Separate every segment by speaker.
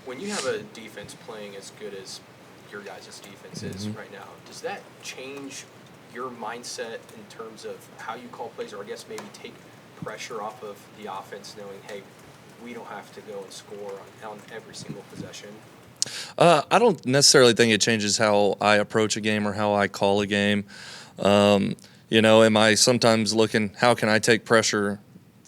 Speaker 1: When you have a defense playing as good as your guys' defense is right now, does that change your mindset in terms of how you call plays, or I guess maybe take pressure off of the offense, knowing, hey, we don't have to go and score on every single possession?
Speaker 2: I don't necessarily think it changes how I approach a game or how I call a game. Am I sometimes looking, how can I take pressure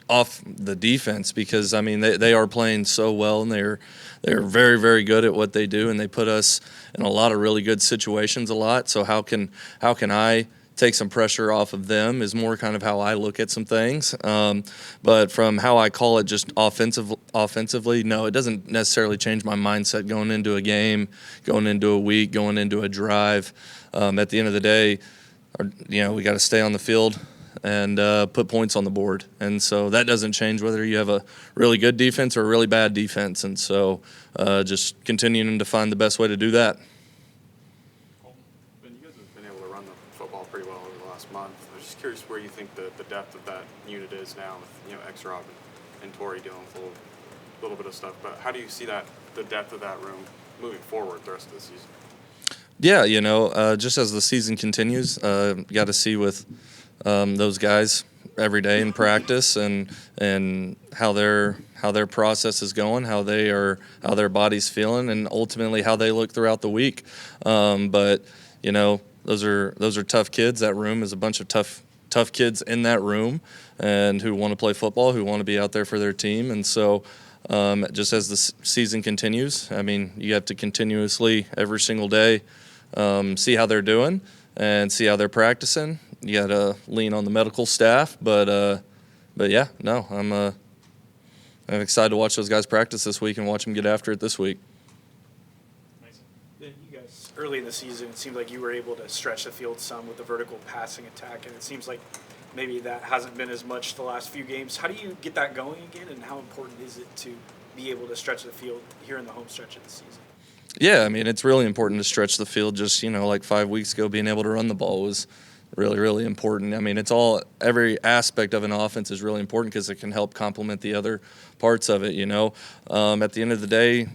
Speaker 2: off the defense? Because, I mean, they are playing so well, and they're very, very good at what they do, and they put us in a lot of really good situations a lot. So how can I take some pressure off of them is more kind of how I look at some things. But from how I call it just offensively, no, it doesn't necessarily change my mindset going into a game, going into a week, going into a drive. At the end of the day, we got to stay on the field and put points on the board. And so that doesn't change whether you have a really good defense or a really bad defense. And so just continuing to find the best way to do that.
Speaker 3: Ben, you guys have been able to run the football pretty well over the last month. I was just curious where you think the depth of that unit is now with X-Rob and Torrey dealing with a little bit of stuff. But how do you see the depth of that room moving forward the rest of the season?
Speaker 2: Yeah, just as the season continues, got to see with those guys every day in practice and how their process is going, how their body's feeling, and ultimately how they look throughout the week. But those are tough kids. That room is a bunch of tough kids in that room, and who want to play football, who want to be out there for their team, and so. Just as the season continues, I mean, you have to continuously every single day see how they're doing and see how they're practicing. You got to lean on the medical staff, but yeah, no, I'm excited to watch those guys practice this week and watch them get after it this week.
Speaker 4: Nice. Yeah, you guys, early in the season, it seemed like you were able to stretch the field some with the vertical passing attack, and it seems like maybe that hasn't been as much the last few games. How do you get that going again, and how important is it to be able to stretch the field here in the home stretch of the season?
Speaker 2: Yeah, I mean, it's really important to stretch the field. Just, like 5 weeks ago, being able to run the ball was really, really important. I mean, every aspect of an offense is really important because it can help complement the other parts of it, At the end of the day,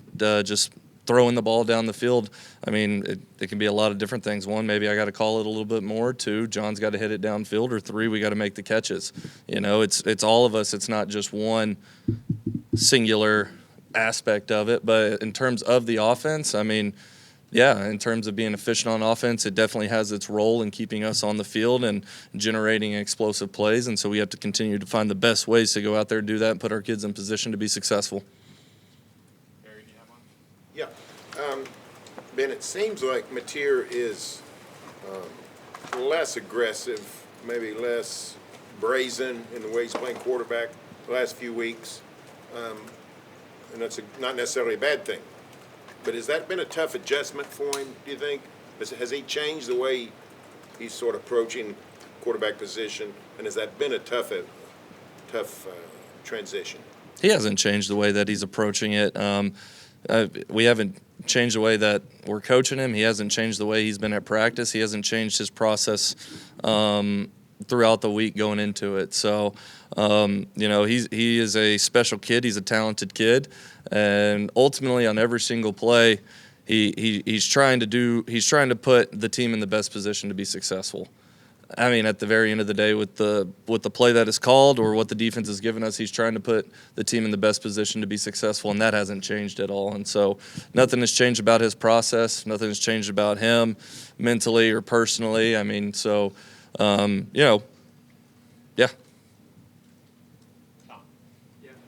Speaker 2: just throwing the ball down the field, I mean, it can be a lot of different things. One, maybe I got to call it a little bit more. Two, John's got to hit it downfield. Or three, we got to make the catches. It's all of us. It's not just one singular aspect of it. But in terms of the offense, I mean, yeah, in terms of being efficient on offense, it definitely has its role in keeping us on the field and generating explosive plays. And so we have to continue to find the best ways to go out there and do that and put our kids in position to be successful.
Speaker 5: Yeah. Ben, it seems like Mateer is less aggressive, maybe less brazen in the way he's playing quarterback the last few weeks. And that's not necessarily a bad thing. But has that been a tough adjustment for him, do you think? Has he changed the way he's sort of approaching quarterback position? And has that been a tough transition?
Speaker 2: He hasn't changed the way that he's approaching it. We haven't changed the way that we're coaching him. He hasn't changed the way he's been at practice. He hasn't changed his process throughout the week going into it. So, he is a special kid. He's a talented kid, and ultimately on every single play, he's trying to put the team in the best position to be successful. I mean, at the very end of the day, with the play that is called or what the defense has given us, he's trying to put the team in the best position to be successful, and that hasn't changed at all. And so nothing has changed about his process. Nothing has changed about him mentally or personally. I mean, so, yeah.
Speaker 4: Yeah,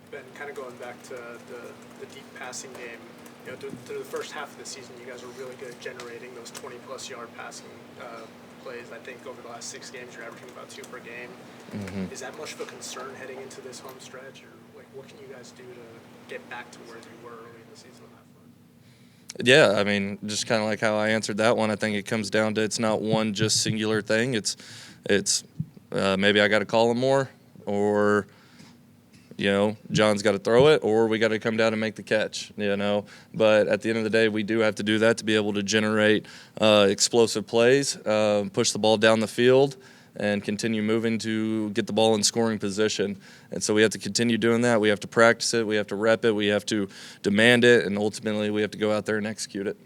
Speaker 4: Ben, kind of going back to the deep passing game, through the first half of the season, you guys were really good at generating those 20-plus yard passing plays. I think over the last 6 games, you're averaging about 2 per game. Mm-hmm. Is that much of a concern heading into this home stretch, or what can you guys do to get back to where you were early in the season on that front?
Speaker 2: Yeah, I mean, just kind of like how I answered that one. I think it comes down to it's not one just singular thing. It's maybe I got to call him more, or John's got to throw it, or we got to come down and make the catch, But at the end of the day, we do have to do that to be able to generate explosive plays, push the ball down the field, and continue moving to get the ball in scoring position. And so we have to continue doing that. We have to practice it. We have to rep it. We have to demand it. And ultimately, we have to go out there and execute it.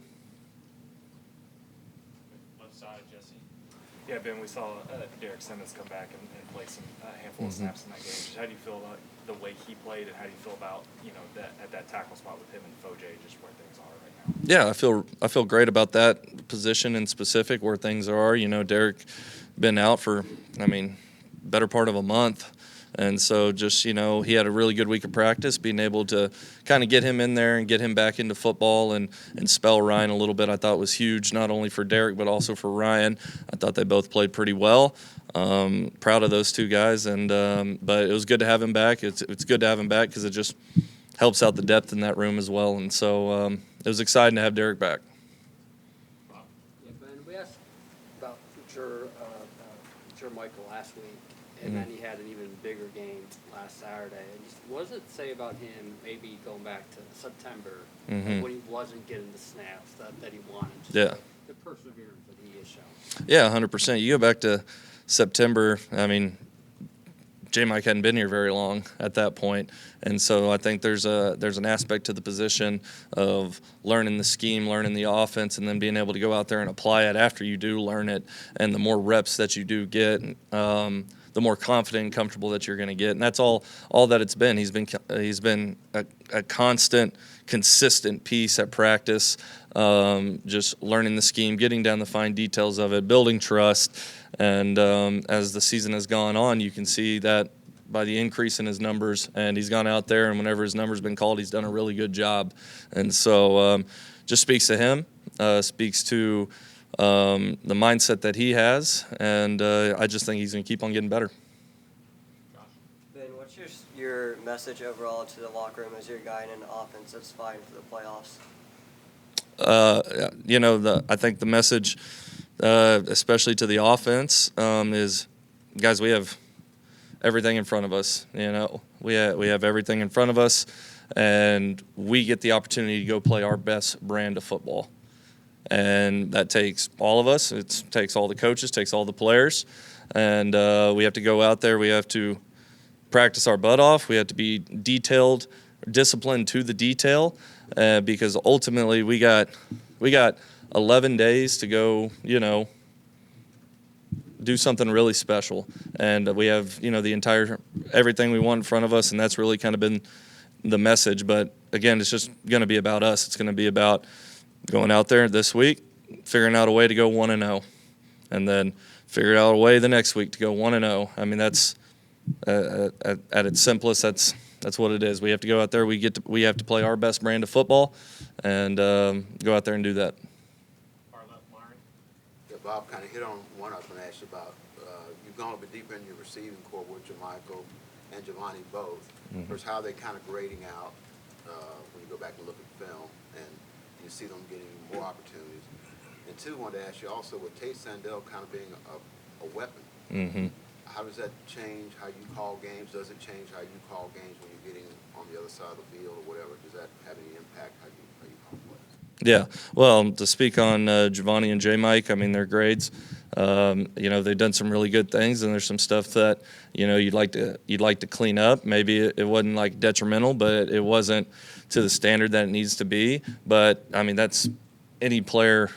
Speaker 6: Left side, Jesse. Yeah, Ben, we saw Derek Simmons come back and play some handful of snaps in that game. Just how do you feel about the way he played, and how do you feel about that at that tackle spot with him and Fojay, just where things are right now?
Speaker 2: Yeah, I feel great about that position in specific, where things are. Derek been out for, better part of a month. And so just, he had a really good week of practice, being able to kind of get him in there and get him back into football and spell Ryan a little bit, I thought was huge, not only for Derek but also for Ryan. I thought they both played pretty well. Proud of those two guys, but it was good to have him back. It's good to have him back because it just helps out the depth in that room as well. And so it was exciting to have Derek back.
Speaker 7: Yeah, Ben, we asked about Michael last week, and then he had an even bigger game last Saturday. And just, what does it say about him maybe going back to September when he wasn't getting the snaps that he wanted? Just the perseverance that he has shown.
Speaker 2: Yeah, 100%. You go back to September, J-Mike hadn't been here very long at that point. And so I think there's an aspect to the position of learning the scheme, learning the offense, and then being able to go out there and apply it after you do learn it. And the more reps that you do get, the more confident and comfortable that you're going to get. And that's all that it's been. He's been a constant, consistent piece at practice, just learning the scheme, getting down the fine details of it, building trust. And as the season has gone on, you can see that by the increase in his numbers. And he's gone out there, and whenever his number's been called, he's done a really good job. And so just speaks to him, speaks to the mindset that he has. And I just think he's going to keep on getting better.
Speaker 8: Ben, what's your message overall to the locker room as your guy in an offense that's fighting for the playoffs?
Speaker 2: I think the message, especially to the offense, is, guys, we have everything in front of us. We have everything in front of us, and we get the opportunity to go play our best brand of football. And that takes all of us. It takes all the coaches, takes all the players, and we have to go out there. We have to practice our butt off. We have to be detailed, disciplined to the detail, because ultimately we got 11 days to go, do something really special. And we have, everything we want in front of us, and that's really kind of been the message. But again, it's just going to be about us. It's going to be about going out there this week, figuring out a way to go 1-0, and then figure out a way the next week to go 1-0. That's at its simplest. That's what it is. We have to go out there. We have to play our best brand of football, and go out there and do that.
Speaker 9: Yeah, Bob kind of hit on one I was going to ask you about. You've gone a bit deeper in your receiving core with Jermichael and Giovanni both. First, how are they kind of grading out when you go back and look at film and you see them getting more opportunities? And two, I wanted to ask you also with Tate Sandell kind of being a weapon. How does that change how you call games? Does it change how you call games when you're getting on the other side of the field or whatever? Does that have any impact how you call plays?
Speaker 2: Yeah, well, to speak on Giovanni and J-Mike, their grades, they've done some really good things, and there's some stuff that you'd like to clean up. Maybe it wasn't like detrimental, but it wasn't to the standard that it needs to be. But that's any player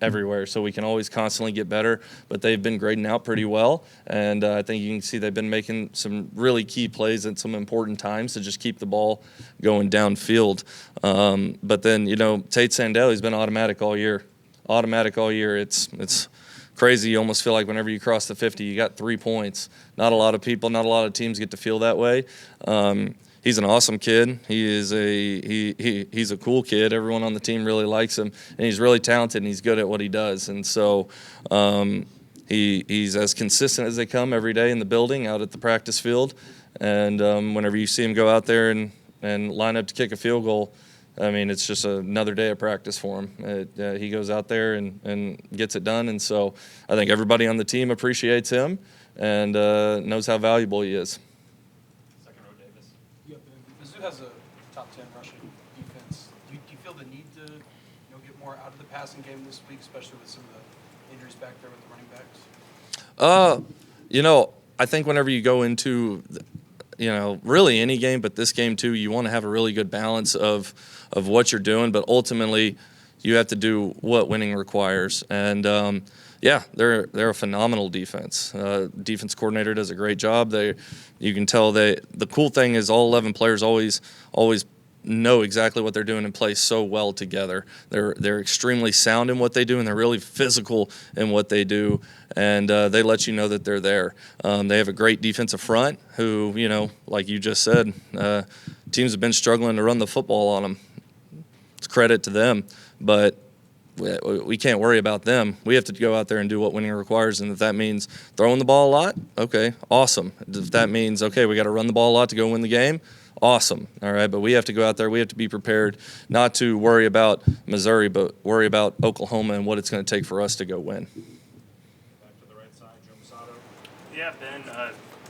Speaker 2: everywhere, so we can always constantly get better. But they've been grading out pretty well, and I think you can see they've been making some really key plays at some important times to just keep the ball going downfield. But then Tate Sandell, he's been automatic all year. It's crazy. You almost feel like whenever you cross the 50, you got 3 points. Not a lot of people, not a lot of teams get to feel that way. He's an awesome kid. He's a cool kid. Everyone on the team really likes him, and he's really talented, and he's good at what he does. And so he's as consistent as they come every day in the building, out at the practice field. And whenever you see him go out there and line up to kick a field goal, it's just another day of practice for him. He goes out there and gets it done. And so I think everybody on the team appreciates him and knows how valuable he is.
Speaker 10: Has a top 10 rushing defense. Do you feel the need to get more out of the passing game this week, especially with some of the injuries back there with the running backs?
Speaker 2: I think whenever you go into, really any game, but this game too, you want to have a really good balance of what you're doing, but ultimately you have to do what winning requires. And they're a phenomenal defense. Defense coordinator does a great job. You can tell the cool thing is all 11 players always know exactly what they're doing and play so well together. They're extremely sound in what they do, and they're really physical in what they do, and they let you know that they're there. They have a great defensive front who, like you just said, teams have been struggling to run the football on them. It's credit to them, but we can't worry about them. We have to go out there and do what winning requires, and if that means throwing the ball a lot, okay, awesome. If that means, okay, we got to run the ball a lot to go win the game, awesome. All right, but we have to go out there. We have to be prepared not to worry about Missouri, but worry about Oklahoma and what it's going to take for us to go win.
Speaker 6: Back to the right side, Joe Masato. Yeah, Ben,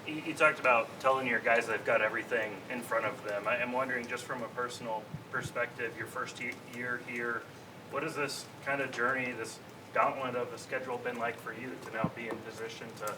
Speaker 6: you talked about telling your guys they've got everything in front of them. I'm wondering, just from a personal perspective, your first year here, what has this kind of journey, this gauntlet of a schedule been like for you to now be in position to,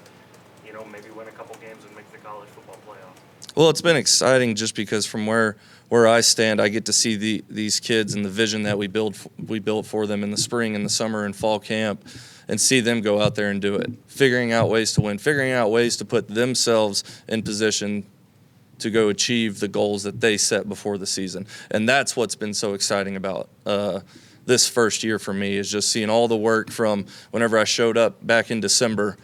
Speaker 6: maybe win a couple games and make the college football playoff?
Speaker 2: Well, it's been exciting just because from where I stand, I get to see these kids and the vision that we built for them in the spring and the summer and fall camp, and see them go out there and do it, figuring out ways to win, figuring out ways to put themselves in position to go achieve the goals that they set before the season. And that's what's been so exciting about this first year for me, is just seeing all the work from whenever I showed up back in December.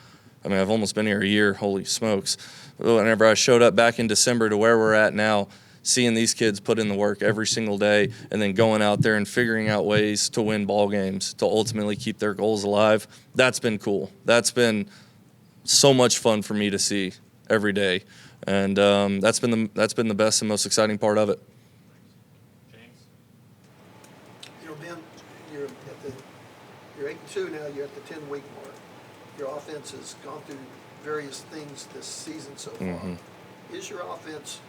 Speaker 2: I mean, I've almost been here a year, holy smokes. Whenever I showed up back in December to where we're at now, seeing these kids put in the work every single day, and then going out there and figuring out ways to win ball games, to ultimately keep their goals alive, that's been cool. That's been so much fun for me to see every day, and that's been the best and most exciting part of it.
Speaker 6: James?
Speaker 11: Ben, you're 8-2 now. You're at the 10-week mark. Your offense has gone through various things this season so far.
Speaker 2: Mm-hmm.
Speaker 11: Is your offense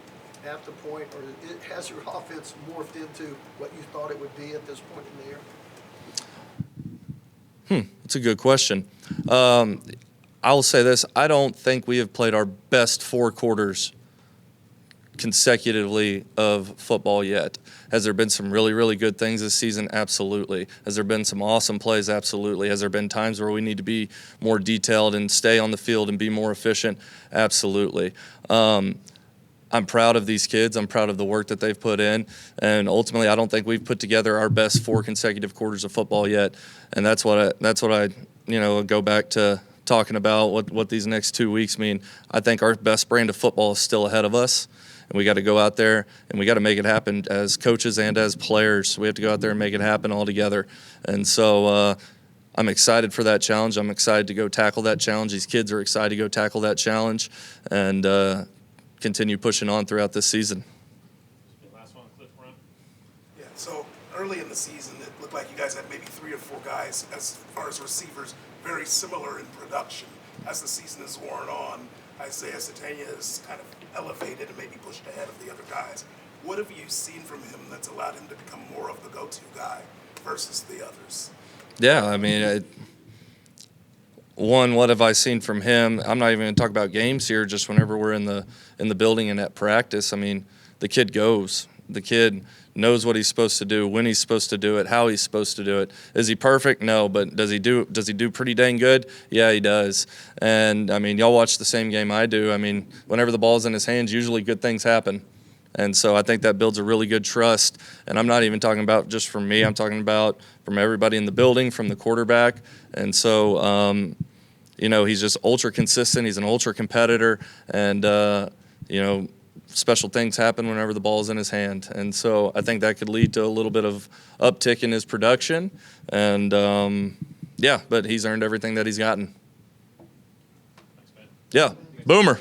Speaker 11: at the point, or has your offense morphed into what you thought it would be at this point in the year?
Speaker 2: That's a good question. I'll say this. I don't think we have played our best 4 quarters consecutively of football yet. Has there been some really, really good things this season? Absolutely. Has there been some awesome plays? Absolutely. Has there been times where we need to be more detailed and stay on the field and be more efficient? Absolutely. I'm proud of these kids. I'm proud of the work that they've put in. And ultimately, I don't think we've put together our best 4 consecutive quarters of football yet. And that's what I go back to talking about what these next 2 weeks mean. I think our best brand of football is still ahead of us. And we got to go out there and we got to make it happen as coaches and as players. We have to go out there and make it happen all together. And so I'm excited for that challenge. I'm excited to go tackle that challenge. These kids are excited to go tackle that challenge and continue pushing on throughout this season.
Speaker 6: Last one, Cliff Brown.
Speaker 12: Yeah, so early in the season, it looked like you guys had maybe 3 or 4 guys, as far as receivers, very similar in production. As the season has worn on, Isaiah Satania has kind of elevated and maybe pushed ahead of the other guys. What have you seen from him that's allowed him to become more of the go-to guy versus the others?
Speaker 2: Yeah, I mean, what have I seen from him? I'm not even going to talk about games here. Just whenever we're in the building and at practice, I mean, the kid goes. The kid knows what he's supposed to do, when he's supposed to do it, how he's supposed to do it. Is he perfect? No, but does he do pretty dang good? Yeah, he does. And I mean, y'all watch the same game I do. I mean, whenever the ball's in his hands, usually good things happen. And so I think that builds a really good trust. And I'm not even talking about just from me. I'm talking about from everybody in the building, from the quarterback. And so, he's just ultra consistent. He's an ultra competitor. And, special things happen whenever the ball's in his hand. And so I think that could lead to a little bit of uptick in his production. And, but he's earned everything that he's gotten.
Speaker 6: Thanks, Ben.
Speaker 2: Yeah. Boomer.